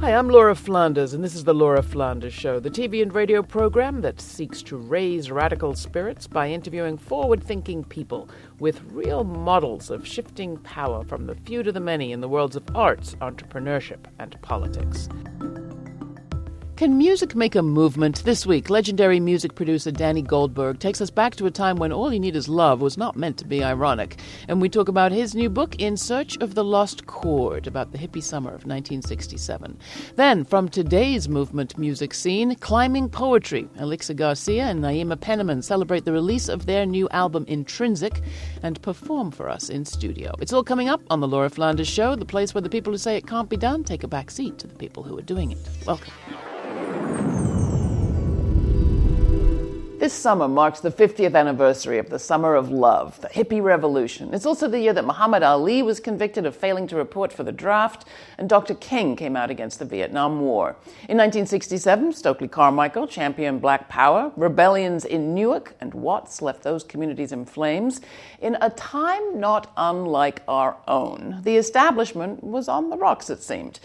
Hi, I'm Laura Flanders, and this is The Laura Flanders Show, the TV and radio program that seeks to raise radical spirits by interviewing forward-thinking people with real models of shifting power from the few to the many in the worlds of arts, entrepreneurship, and politics. Can music make a movement? This week, legendary music producer Danny Goldberg takes us back to a time when all you need is love was not meant to be ironic. And we talk about his new book, In Search of the Lost Chord, about the hippie summer of 1967. Then, from today's movement music scene, climbing poetry. Alixa, Garcia and Naima Penniman celebrate the release of their new album, Intrinsic, and perform for us in studio. It's all coming up on The Laura Flanders Show, the place where the people who say it can't be done take a back seat to the people who are doing it. Welcome. This summer marks the 50th anniversary of the Summer of Love, the hippie revolution. It's also the year that Muhammad Ali was convicted of failing to report for the draft, and Dr. King came out against the Vietnam War. In 1967, Stokely Carmichael championed Black Power, rebellions in Newark and Watts left those communities in flames. In a time not unlike our own, the establishment was on the rocks, it seemed.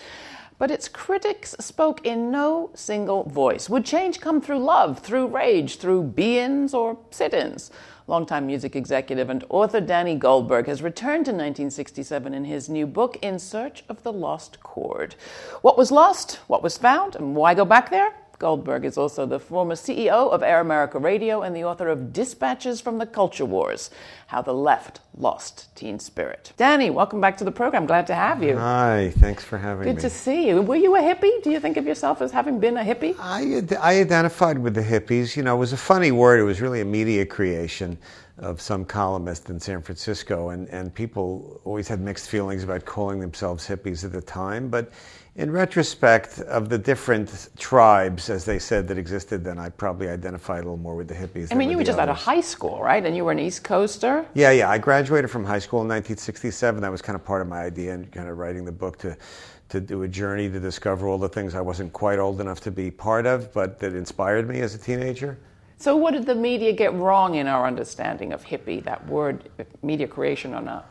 But its critics spoke in no single voice. Would change come through love, through rage, through be-ins or sit-ins? Longtime music executive and author Danny Goldberg has returned to 1967 in his new book, In Search of the Lost Chord. What was lost, what was found, and why go back there? Goldberg is also the former CEO of Air America Radio and the author of Dispatches from the Culture Wars, How the Left Lost Teen Spirit. Danny, welcome back to the program. Glad to have you. Hi, thanks for having me. Good to see you. Were you a hippie? Do you think of yourself as having been a hippie? I identified with the hippies. You know, it was a funny word. It was really a media creation of some columnist in San Francisco, and people always had mixed feelings about calling themselves hippies at the time. But in retrospect, of the different tribes, as they said, that existed then, I probably identified a little more with the hippies. I mean, you were just out of high school, right? And you were an East Coaster? Yeah. I graduated from high school in 1967. That was kind of part of my idea in kind of writing the book, to do a journey to discover all the things I wasn't quite old enough to be part of, but that inspired me as a teenager. So what did the media get wrong in our understanding of hippie, that word, media creation or not?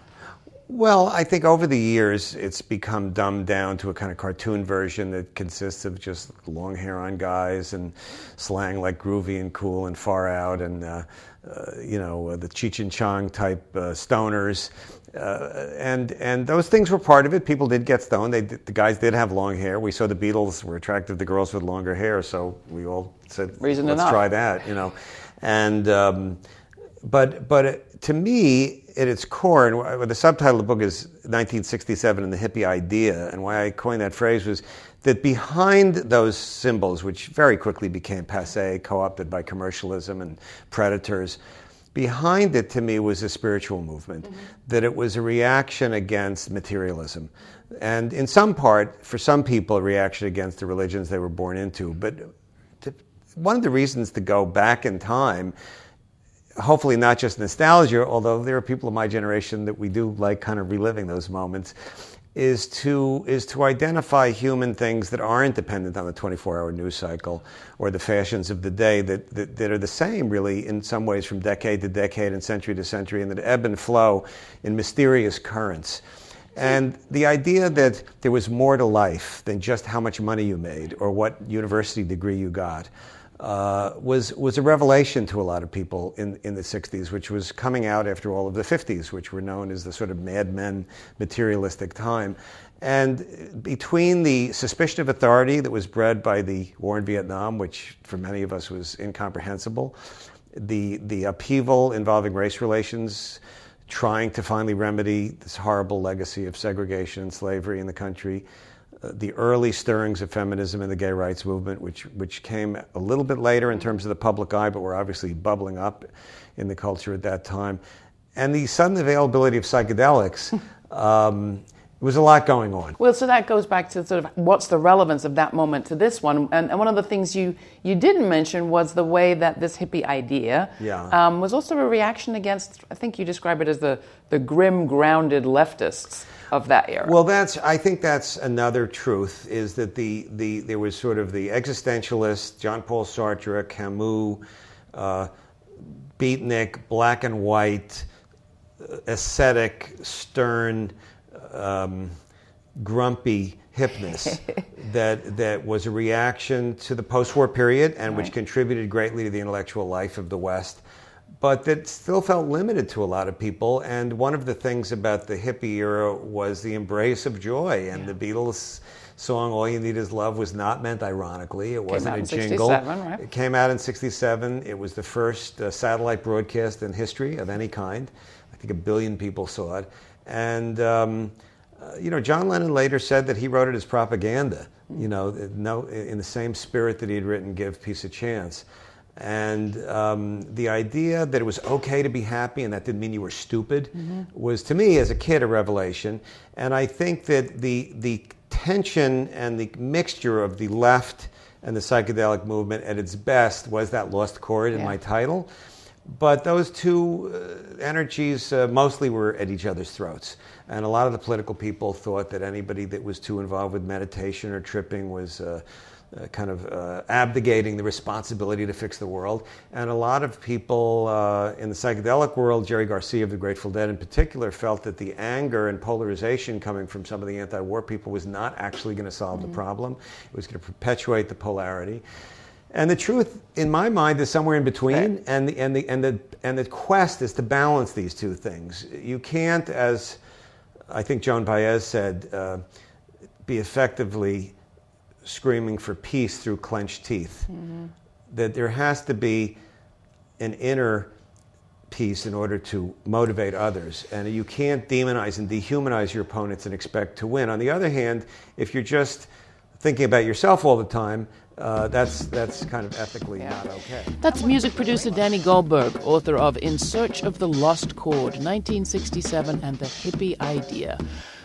Well, I think over the years it's become dumbed down to a kind of cartoon version that consists of just long hair on guys and slang like groovy and cool and far out and, the Cheech and Chong type stoners. And those things were part of it. People did get stoned. The guys did have long hair. We saw the Beatles were attracted to girls with longer hair, so we all said, let's try that, And but to me, at its core, and the subtitle of the book is 1967 and the hippie idea, and why I coined that phrase was that behind those symbols, which very quickly became passé, co-opted by commercialism and predators, behind it to me was a spiritual movement, that it was a reaction against materialism. And in some part, for some people, a reaction against the religions they were born into. But one of the reasons to go back in time, hopefully not just nostalgia, although there are people of my generation that we do like kind of reliving those moments, is to identify human things that aren't dependent on the 24-hour news cycle or the fashions of the day, that are the same really in some ways from decade to decade and century to century, and that ebb and flow in mysterious currents. And the idea that there was more to life than just how much money you made or what university degree you got was a revelation to a lot of people in the 60s, which was coming out after all of the 50s, which were known as the sort of Mad Men materialistic time. And between the suspicion of authority that was bred by the war in Vietnam, which for many of us was incomprehensible, the upheaval involving race relations, trying to finally remedy this horrible legacy of segregation and slavery in the country, the early stirrings of feminism and the gay rights movement, which came a little bit later in terms of the public eye, but were obviously bubbling up in the culture at that time, and the sudden availability of psychedelics. There was a lot going on. Well, so that goes back to sort of what's the relevance of that moment to this one. And one of the things you didn't mention was the way that this hippie idea was also a reaction against, I think you describe it as the grim, grounded leftists of that era. Well, I think that's another truth, is that there was sort of the existentialist, Jean-Paul Sartre, Camus, beatnik, black and white, ascetic, stern, grumpy hipness that was a reaction to the post-war period and which contributed greatly to the intellectual life of the West, but that still felt limited to a lot of people. And one of the things about the hippie era was the embrace of joy. And the Beatles song "All You Need Is Love" was not meant ironically. It wasn't a jingle. Right? It came out in '67. It was the first satellite broadcast in history of any kind. I think 1 billion people saw it. And John Lennon later said that he wrote it as propaganda. In the same spirit that he had written "Give Peace a Chance." And the idea that it was okay to be happy and that didn't mean you were stupid was, to me, as a kid, a revelation. And I think that the tension and the mixture of the left and the psychedelic movement at its best was that Lost Chord in my title. But those two energies mostly were at each other's throats. And a lot of the political people thought that anybody that was too involved with meditation or tripping was abdicating the responsibility to fix the world. And a lot of people in the psychedelic world, Jerry Garcia of the Grateful Dead in particular, felt that the anger and polarization coming from some of the anti-war people was not actually going to solve the problem. It was going to perpetuate the polarity. And the truth, in my mind, is somewhere in between. And the quest is to balance these two things. You can't, as I think Joan Baez said, be effectively screaming for peace through clenched teeth. That there has to be an inner peace in order to motivate others. And you can't demonize and dehumanize your opponents and expect to win. On the other hand, if you're just thinking about yourself all the time, that's kind of ethically not okay. That's music producer Danny Goldberg, author of In Search of the Lost Chord, 1967, and the Hippie Idea.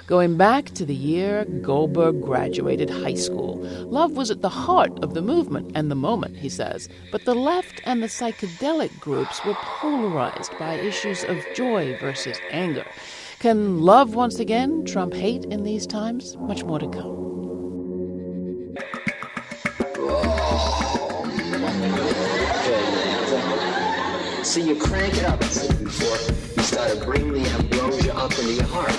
Going back to the year Goldberg graduated high school, love was at the heart of the movement and the moment, he says. But the left and the psychedelic groups were polarized by issues of joy versus anger. Can love once again trump hate in these times? Much more to come. So you crank it up before you start to bring the ambrosia up into your heart.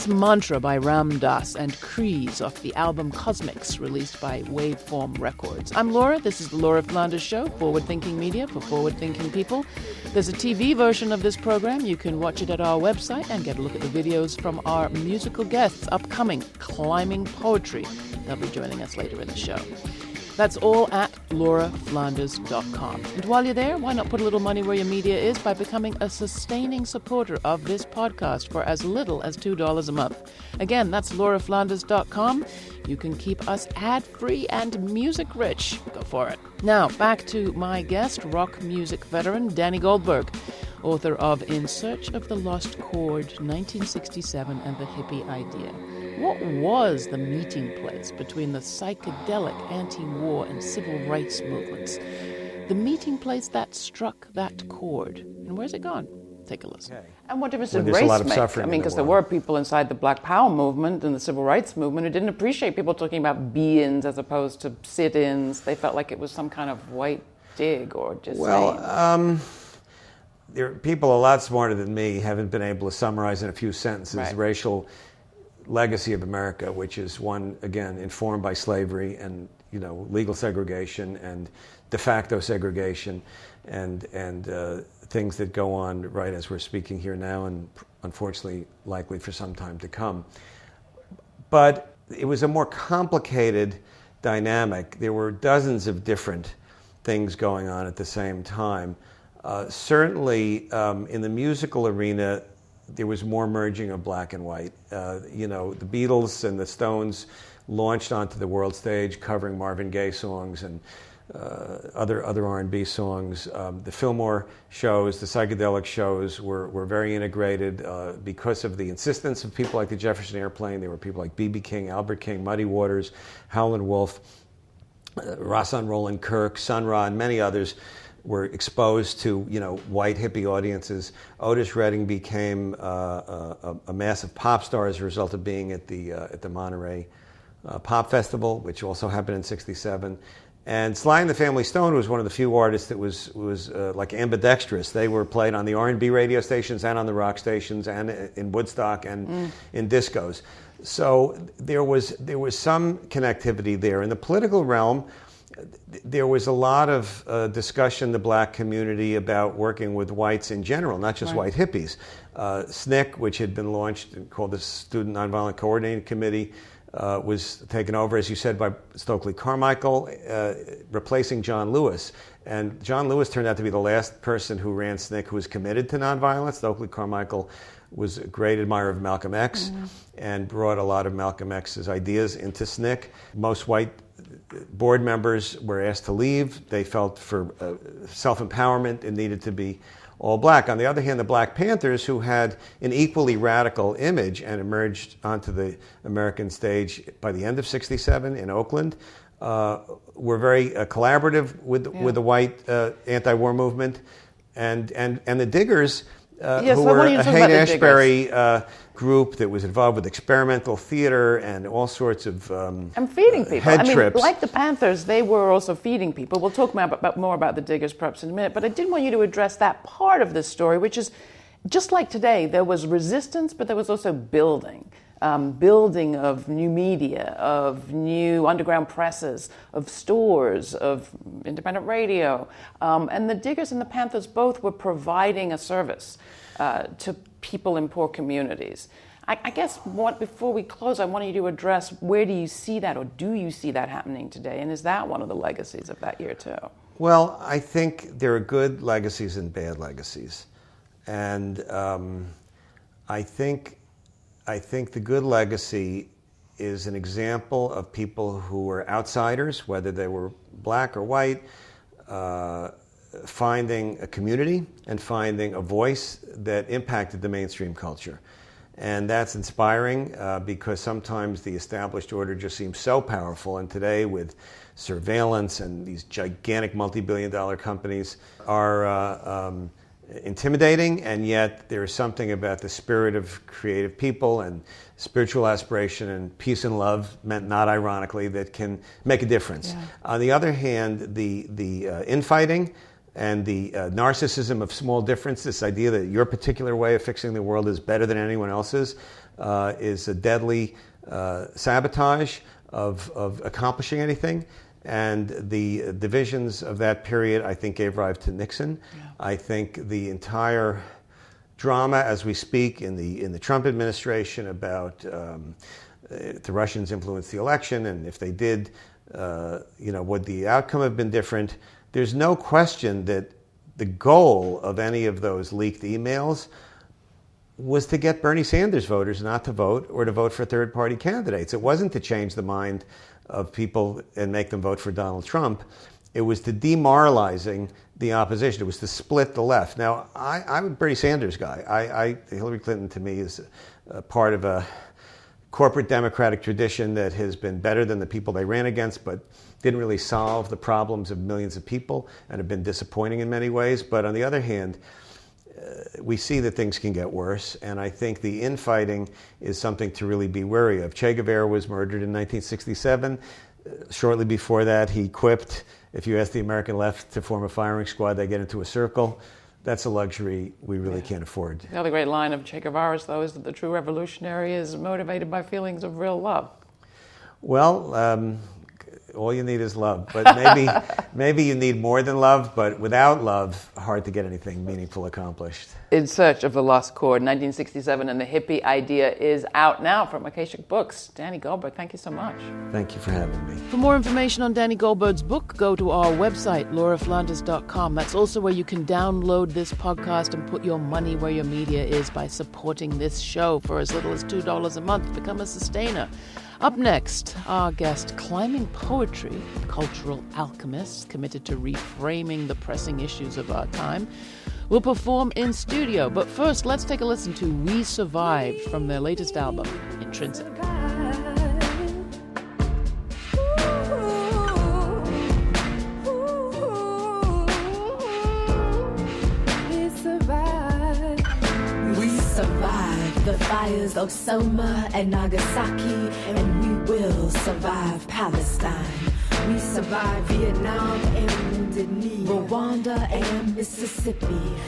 Mantra by Ram Dass and Kriece off the album Cosmics, released by Waveform Records. I'm Laura. This is the Laura Flanders Show, forward-thinking media for forward-thinking people. There's a TV version of this program. You can watch it at our website and get a look at the videos from our musical guests upcoming, Climbing Poetry. They'll be joining us later in the show. That's all at lauraflanders.com. And while you're there, why not put a little money where your media is by becoming a sustaining supporter of this podcast for as little as $2 a month. Again, that's lauraflanders.com. You can keep us ad-free and music-rich. Go for it. Now, back to my guest, rock music veteran Danny Goldberg, author of In Search of the Lost Chord, 1967, and the Hippie Idea. What was the meeting place between the psychedelic anti-war and civil rights movements? The meeting place that struck that chord. And where's it gone? Take a listen. Okay. And what difference did race make? I mean, because there were people inside the Black Power movement and the civil rights movement who didn't appreciate people talking about be-ins as opposed to sit-ins. They felt like it was some kind of white dig or just there are people a lot smarter than me haven't been able to summarize in a few sentences racial legacy of America, which is one, again, informed by slavery and, legal segregation and de facto segregation and things that go on right as we're speaking here now and unfortunately likely for some time to come. But it was a more complicated dynamic. There were dozens of different things going on at the same time. Certainly in the musical arena, there was more merging of black and white. The Beatles and the Stones launched onto the world stage covering Marvin Gaye songs and other R&B songs. The Fillmore shows, the psychedelic shows were very integrated because of the insistence of people like the Jefferson Airplane. There were people like B.B. King, Albert King, Muddy Waters, Howlin' Wolf. Rahsaan Roland Kirk, Sun Ra, and many others were exposed to, white hippie audiences. Otis Redding became a massive pop star as a result of being at the Monterey Pop Festival, which also happened in '67. And Sly and the Family Stone was one of the few artists that was like ambidextrous. They were played on the R&B radio stations and on the rock stations and in Woodstock and in discos. So there was some connectivity there. In the political realm, there was a lot of discussion in the black community about working with whites in general, not just white hippies. SNCC, which had been launched and called the Student Nonviolent Coordinating Committee, was taken over, as you said, by Stokely Carmichael, replacing John Lewis. And John Lewis turned out to be the last person who ran SNCC who was committed to nonviolence. Stokely Carmichael was a great admirer of Malcolm X and brought a lot of Malcolm X's ideas into SNCC. Most white board members were asked to leave. They felt for self-empowerment it needed to be all black. On the other hand, the Black Panthers, who had an equally radical image and emerged onto the American stage by the end of '67 in Oakland, were very collaborative with the white anti-war movement, and the Diggers, who were a Haight-Ashbury group that was involved with experimental theater and all sorts of and feeding people. Head trips. Like the Panthers, they were also feeding people. We'll talk more about the Diggers perhaps in a minute, but I did want you to address that part of this story, which is, just like today, there was resistance, but there was also building. Building of new media, of new underground presses, of stores, of independent radio. And the Diggers and the Panthers both were providing a service to people in poor communities. I guess before we close, I want you to address, where do you see that, or do you see that happening today? And is that one of the legacies of that year too? Well, I think there are good legacies and bad legacies. And I think the good legacy is an example of people who were outsiders, whether they were black or white, finding a community and finding a voice that impacted the mainstream culture. And that's inspiring because sometimes the established order just seems so powerful. And today, with surveillance and these gigantic multi-billion-dollar companies are intimidating, and yet there is something about the spirit of creative people and spiritual aspiration and peace and love, meant not ironically, that can make a difference. Yeah. On the other hand, the infighting and the narcissism of small difference, this idea that your particular way of fixing the world is better than anyone else's, is a deadly sabotage of accomplishing anything. And the divisions of that period, I think, gave rise to Nixon. Yeah. I think the entire drama, as we speak, in the Trump administration about if the Russians influenced the election, and if they did, would the outcome have been different? There's no question that the goal of any of those leaked emails was to get Bernie Sanders voters not to vote, or to vote for third-party candidates. It wasn't to change the mind of people and make them vote for Donald Trump. It was to demoralizing the opposition. It was to split the left. Now, I'm a Bernie Sanders guy. Hillary Clinton, to me, is a part of a corporate Democratic tradition that has been better than the people they ran against, but didn't really solve the problems of millions of people and have been disappointing in many ways. But on the other hand, we see that things can get worse, and I think the infighting is something to really be wary of. Che Guevara was murdered in 1967. Shortly before that, he quipped, if you ask the American left to form a firing squad, they get into a circle. That's a luxury we really can't afford. The other great line of Che Guevara's, though, is that the true revolutionary is motivated by feelings of real love. Well, all you need is love, but maybe you need more than love, but without love, hard to get anything meaningful accomplished. In Search of the Lost Chord, 1967, and the Hippie idea is out now from Akashic Books. Danny Goldberg, thank you so much. Thank you for having me. For more information on Danny Goldberg's book, go to our website, lauraflanders.com. That's also where you can download this podcast and put your money where your media is by supporting this show for as little as $2 a month. Become a sustainer. Up next, our guest, climbing poetry, cultural alchemists committed to reframing the pressing issues of our time, will perform in studio. But first, let's take a listen to We Survived from their latest album, Intrinsic. the fires of Selma and Nagasaki, and we will survive Palestine. We survived Vietnam and Rwanda and Mississippi.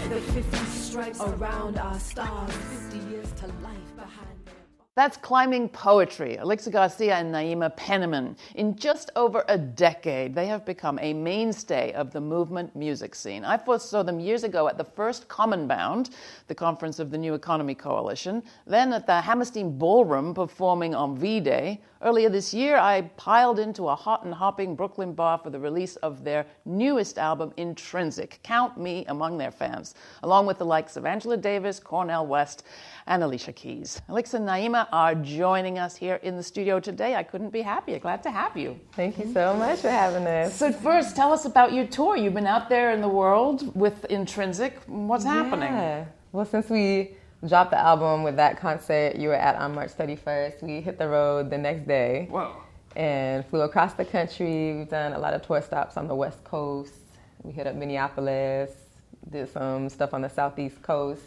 The 50 stripes around our stars, 50 years to life behind them. That's Climbing Poetry, Alixa Garcia and Naima Penniman. In just over a decade, they have become a mainstay of the movement music scene. I first saw them years ago at the first Common Bound, the conference of the New Economy Coalition, then at the Hammerstein Ballroom performing on V-Day. Earlier this year, I piled into a hot and hopping Brooklyn bar for the release of their newest album, Intrinsic. Count me among their fans, along with the likes of Angela Davis, Cornel West, and Alicia Keys. Alixa and Naima are joining us here in the studio today. I couldn't be happier. Glad to have you. Thank you so much for having us. So first, tell us about your tour. You've been out there in the world with Intrinsic. What's happening? Well, since we dropped the album with that concert you were at on March 31st, we hit the road the next day. Whoa. And flew across the country. We've done a lot of tour stops on the West Coast. We hit up Minneapolis, did some stuff on the Southeast Coast.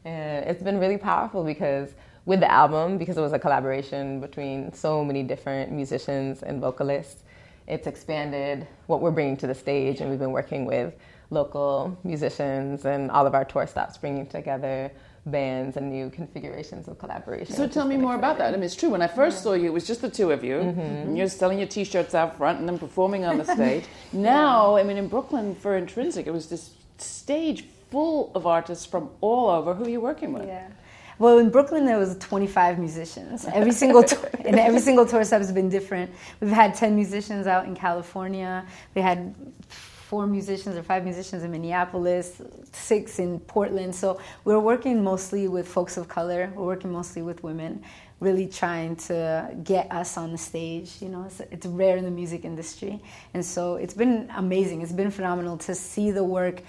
And it's been really powerful because with the album, because it was a collaboration between so many different musicians and vocalists, it's expanded what we're bringing to the stage. And we've been working with local musicians and all of our tour stops, bringing together bands and new configurations of collaboration. So tell me more about that. I mean, it's true. When I first saw you, it was just the two of you, and you're selling your T-shirts out front and then performing on the stage. Now, I mean, in Brooklyn for Intrinsic, it was this stage full of artists from all over. Who are you working with? Yeah. Well, in Brooklyn, there was 25 musicians. Every single tour stop has been different. We've had 10 musicians out in California. We had 4 musicians or 5 musicians in Minneapolis, 6 in Portland. So we're working mostly with folks of color. We're working mostly with women, really trying to get us on the stage. You know, it's rare in the music industry. And so it's been amazing. It's been phenomenal to see the work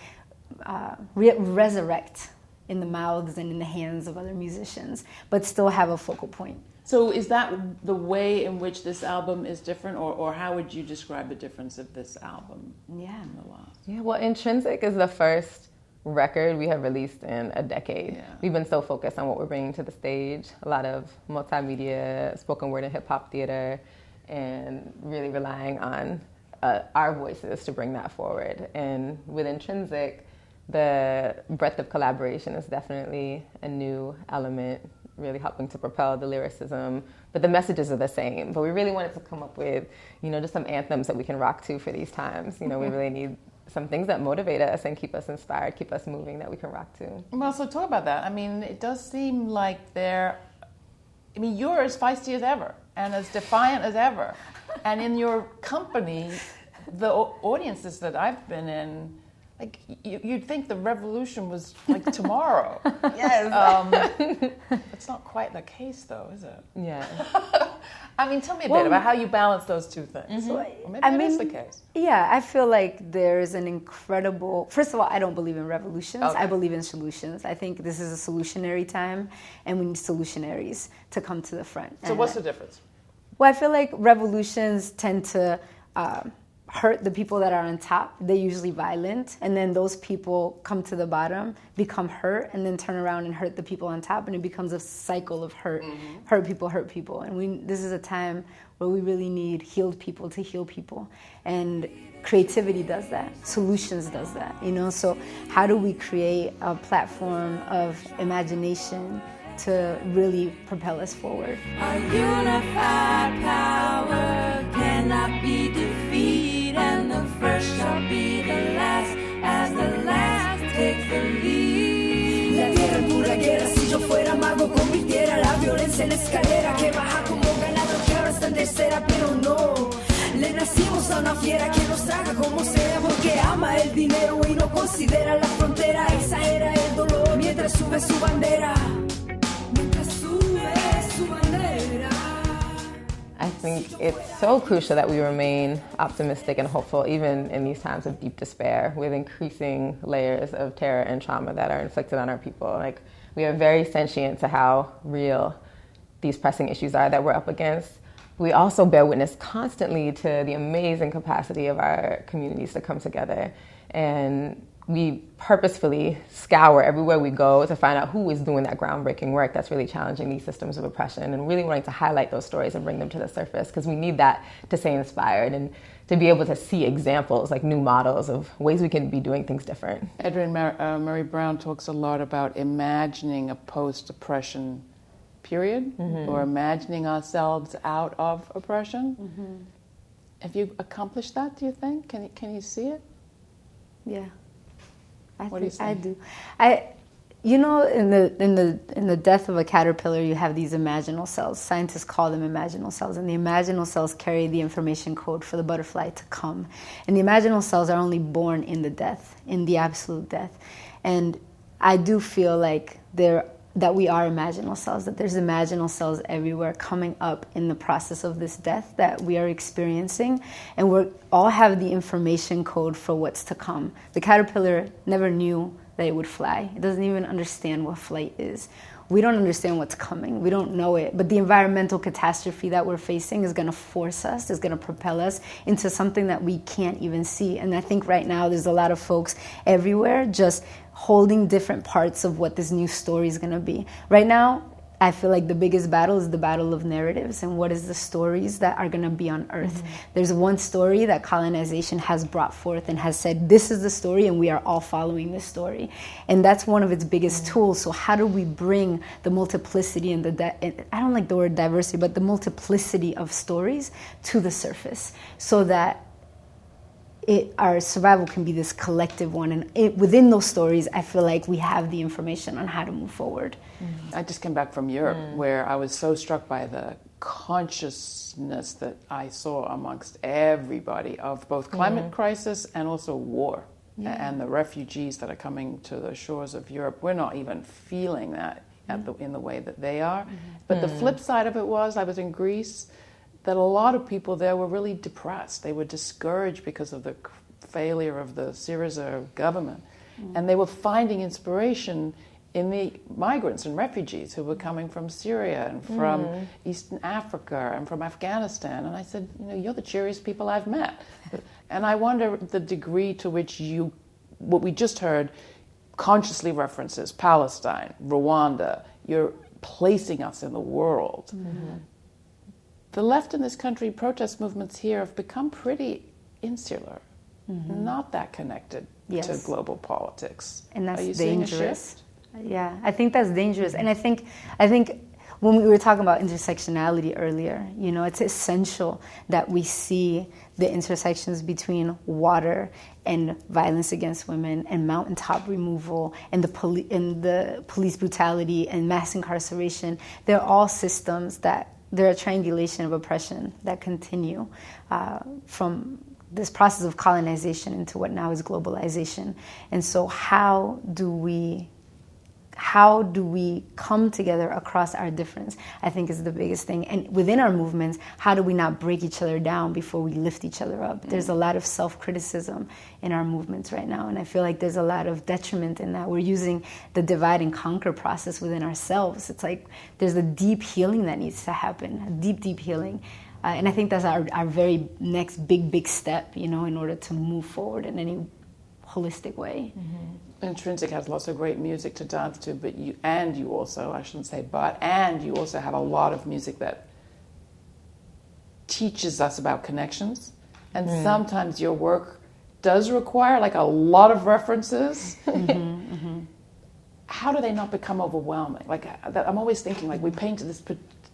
resurrect in the mouths and in the hands of other musicians, but still have a focal point. So is that the way in which this album is different, or how would you describe the difference of this album and the last? Yeah, well, Intrinsic is the first record we have released in a decade. Yeah. We've been so focused on what we're bringing to the stage, a lot of multimedia, spoken word and hip-hop theater, and really relying on our voices to bring that forward. And with Intrinsic, the breadth of collaboration is definitely a new element, really helping to propel the lyricism, but the messages are the same. But we really wanted to come up with, just some anthems that we can rock to for these times. We really need some things that motivate us and keep us inspired, keep us moving, that we can rock to. Well, so talk about that. I mean, it does seem like you're as feisty as ever and as defiant as ever. And in your company, the audiences that I've been in, like, you'd think the revolution was like tomorrow. Yes. It's not quite the case, though, is it? Yeah. I mean, tell me a bit about how you balance those two things. So, Or maybe that's the case. Yeah, I feel like there's an incredible... First of all, I don't believe in revolutions. Okay. I believe in solutions. I think this is a solutionary time, and we need solutionaries to come to the front. So what's the difference? Well, I feel like revolutions tend to... hurt the people that are on top. They're usually violent, and then those people come to the bottom, become hurt, and then turn around and hurt the people on top, and it becomes a cycle of hurt. Hurt people. And this is a time where we really need healed people to heal people. And creativity does that. Solutions does that, So how do we create a platform of imagination to really propel us forward? Our unified power cannot be defeated, and the first shall be the last, as the last takes the lead. La tierra en pura guerra, si yo fuera mago convirtiera la violencia en escalera que baja como ganado, que ahora está en tercera, pero no. Le nacimos a una fiera que nos traga como sea, porque ama el dinero y no considera la frontera, exagera el dolor mientras sube su bandera. I think it's so crucial that we remain optimistic and hopeful, even in these times of deep despair, with increasing layers of terror and trauma that are inflicted on our people. Like, we are very sentient to how real these pressing issues are that we're up against. We also bear witness constantly to the amazing capacity of our communities to come together and we purposefully scour everywhere we go to find out who is doing that groundbreaking work that's really challenging these systems of oppression, and really wanting to highlight those stories and bring them to the surface, because we need that to stay inspired and to be able to see examples, like new models of ways we can be doing things different. Adrienne Murray Brown talks a lot about imagining a post-oppression period, or imagining ourselves out of oppression. Have you accomplished that, do you think? Can you see it? Yeah. What do you say? I do. You know, in the death of a caterpillar, you have these imaginal cells. Scientists call them imaginal cells, and the imaginal cells carry the information code for the butterfly to come. And the imaginal cells are only born in the death, in the absolute death. And I do feel like that we are imaginal cells, that there's imaginal cells everywhere coming up in the process of this death that we are experiencing, and we all have the information code for what's to come. The caterpillar never knew that it would fly. It doesn't even understand what flight is. We don't understand what's coming. We don't know it. But the environmental catastrophe that we're facing is going to force us, is going to propel us into something that we can't even see. And I think right now there's a lot of folks everywhere just holding different parts of what this new story is going to be. Right now, I feel like the biggest battle is the battle of narratives, and what is the stories that are going to be on Earth. There's one story that colonization has brought forth and has said, this is the story, and we are all following this story. And that's one of its biggest tools. So how do we bring the multiplicity and I don't like the word diversity, but the multiplicity of stories to the surface, so that our survival can be this collective one. And within those stories, I feel like we have the information on how to move forward. I just came back from Europe, where I was so struck by the consciousness that I saw amongst everybody of both climate crisis and also war. And the refugees that are coming to the shores of Europe. We're not even feeling that in the way that they are. But the flip side of it was, I was in Greece, that a lot of people there were really depressed. They were discouraged because of the failure of the Syriza government. And they were finding inspiration in the migrants and refugees who were coming from Syria and from Eastern Africa and from Afghanistan. And I said, you're the cheeriest people I've met. And I wonder the degree to which what we just heard, consciously references Palestine, Rwanda. You're placing us in the world. The left in this country, protest movements here have become pretty insular, not that connected to global politics. And that's Are you dangerous. Seeing a shift? Yeah, I think that's dangerous. And I think when we were talking about intersectionality earlier, it's essential that we see the intersections between water and violence against women and mountaintop removal and the police brutality and mass incarceration. They're all systems that they're a triangulation of oppression that continue from this process of colonization into what now is globalization. And so how do we come together across our difference, I think, is the biggest thing. And within our movements, how do we not break each other down before we lift each other up? There's a lot of self-criticism in our movements right now, and I feel like there's a lot of detriment in that. We're using the divide and conquer process within ourselves. It's like there's a deep healing that needs to happen, a deep, deep healing. And I think that's our very next big step, in order to move forward in any holistic way. Intrinsic has lots of great music to dance to, but you also have a lot of music that teaches us about connections. And sometimes your work does require a lot of references. How do they not become overwhelming? I'm always thinking, we paint this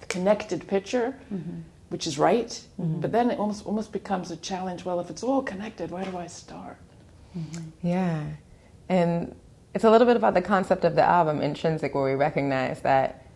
connected picture, which is right, but then it almost becomes a challenge. Well, if it's all connected, where do I start? Yeah. And it's a little bit about the concept of the album, Intrinsic, where we recognize that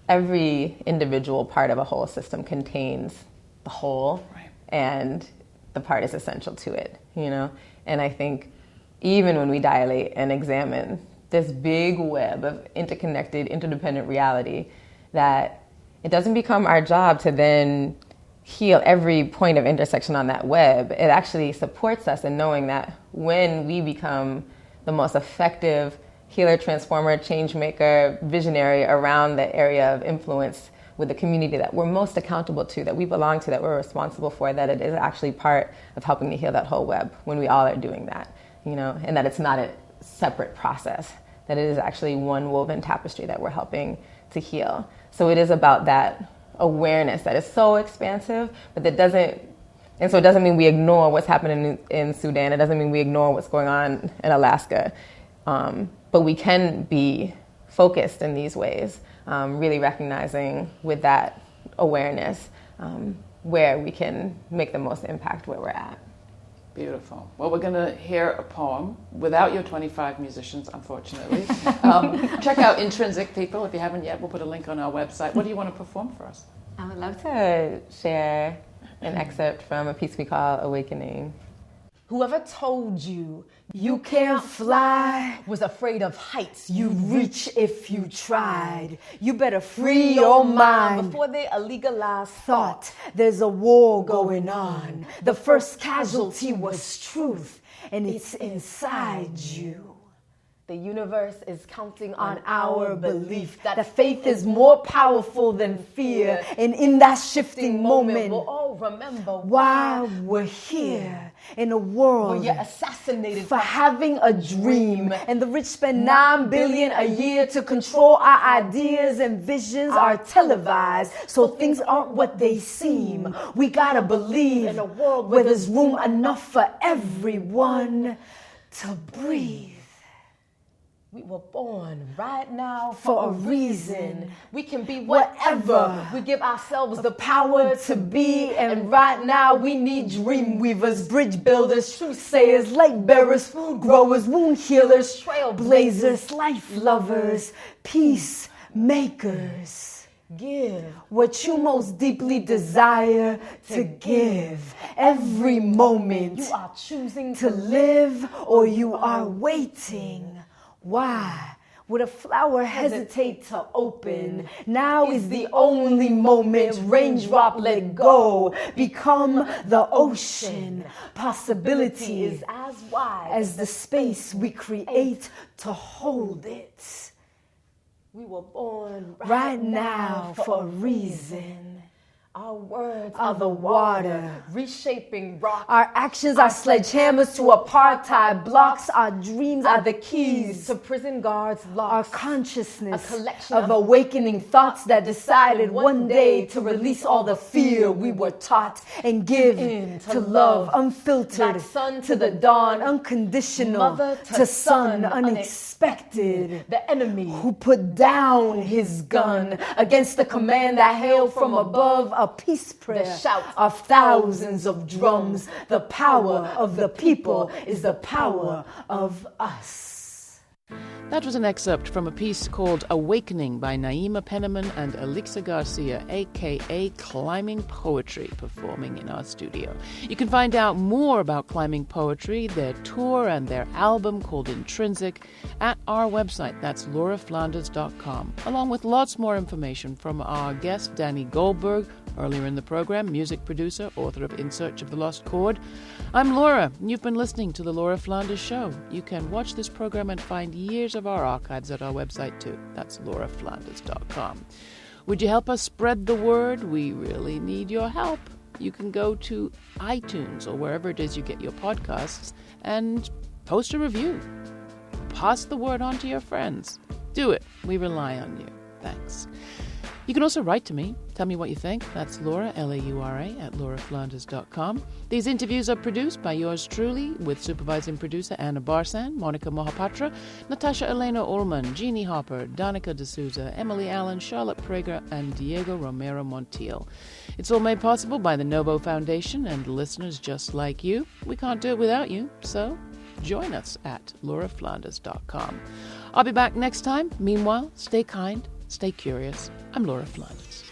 every individual part of a whole system contains the whole, and the part is essential to it, And I think even when we dilate and examine this big web of interconnected, interdependent reality, that it doesn't become our job to then heal every point of intersection on that web. It actually supports us in knowing that when we become the most effective healer, transformer, change maker, visionary around the area of influence with the community that we're most accountable to, that we belong to, that we're responsible for, that it is actually part of helping to heal that whole web when we all are doing that, and that it's not separate process, that it is actually one woven tapestry that we're helping to heal. So it is about that awareness that is so expansive, but that doesn't, and so it doesn't mean we ignore what's happening in Sudan. It doesn't mean we ignore what's going on in Alaska. But we can be focused in these ways, really recognizing with that awareness where we can make the most impact where we're at. Beautiful. Well, we're going to hear a poem without your 25 musicians, unfortunately. Check out Intrinsic, people, if you haven't yet. We'll put a link on our website. What do you want to perform for us? I would love to share an excerpt from a piece we call Awakening. Whoever told you you can't fly was afraid of heights you'd reach if you tried. You better free your mind before they illegalize thought. There's a war going on. The first casualty was truth, and it's inside you. The universe is counting on our belief that faith is more powerful than fear. And in that shifting moment, we'll all remember why we're here in a world where you're assassinated for having a dream. And the rich spend $9 billion a year to control our ideas, and visions are televised, so things aren't what they seem. We gotta believe in a world where there's room enough for everyone to breathe. We were born right now for a reason. We can be whatever we give ourselves the power to be. And right now we need dream weavers, bridge builders, truth sayers, light bearers, food growers, wound healers, trailblazers, life lovers, peace makers. Give what you most deeply desire to give. Every moment you are choosing to live, or you are waiting. Why would a flower hesitate to open? Now is the only moment. Raindrop, let go. Become the ocean. Possibility is as wide as the space we create to hold it. We were born right now for a reason. Our words are the water, reshaping rock. Our actions are sledgehammers to apartheid blocks. Our dreams are the keys to prison guards' locks. Our consciousness, a collection of awakening thoughts that decided one day to release all the fear we were taught and give in to love, unfiltered, like sun to the dawn, unconditional, mother to son, unexpected. The enemy who put down his gun against the command that hailed from above. A peace prayer, the shout of thousands of drums. The power of the people is the power of us. That was an excerpt from a piece called Awakening by Naima, Penniman, and Alixa Garcia, a.k.a. Climbing Poetry, performing in our studio. You can find out more about Climbing Poetry, their tour, and their album called Intrinsic at our website. That's lauraflanders.com, along with lots more information from our guest, Danny Goldberg, earlier in the program, music producer, author of In Search of the Lost Chord. I'm Laura, and you've been listening to The Laura Flanders Show. You can watch this program and find years of our archives at our website too. That's lauraflanders.com. Would you help us spread the word? We really need your help. You can go to iTunes or wherever it is you get your podcasts and post a review. Pass the word on to your friends. Do it. We rely on you. Thanks. You can also write to me. Tell me what you think. That's Laura, Laura, at lauraflanders.com. These interviews are produced by yours truly, with supervising producer Anna Barsan, Monica Mohapatra, Natasha Elena Ullman, Jeannie Hopper, Danica D'Souza, Emily Allen, Charlotte Prager, and Diego Romero Montiel. It's all made possible by the Novo Foundation and listeners just like you. We can't do it without you, so join us at lauraflanders.com. I'll be back next time. Meanwhile, stay kind, stay curious. I'm Laura Flanders.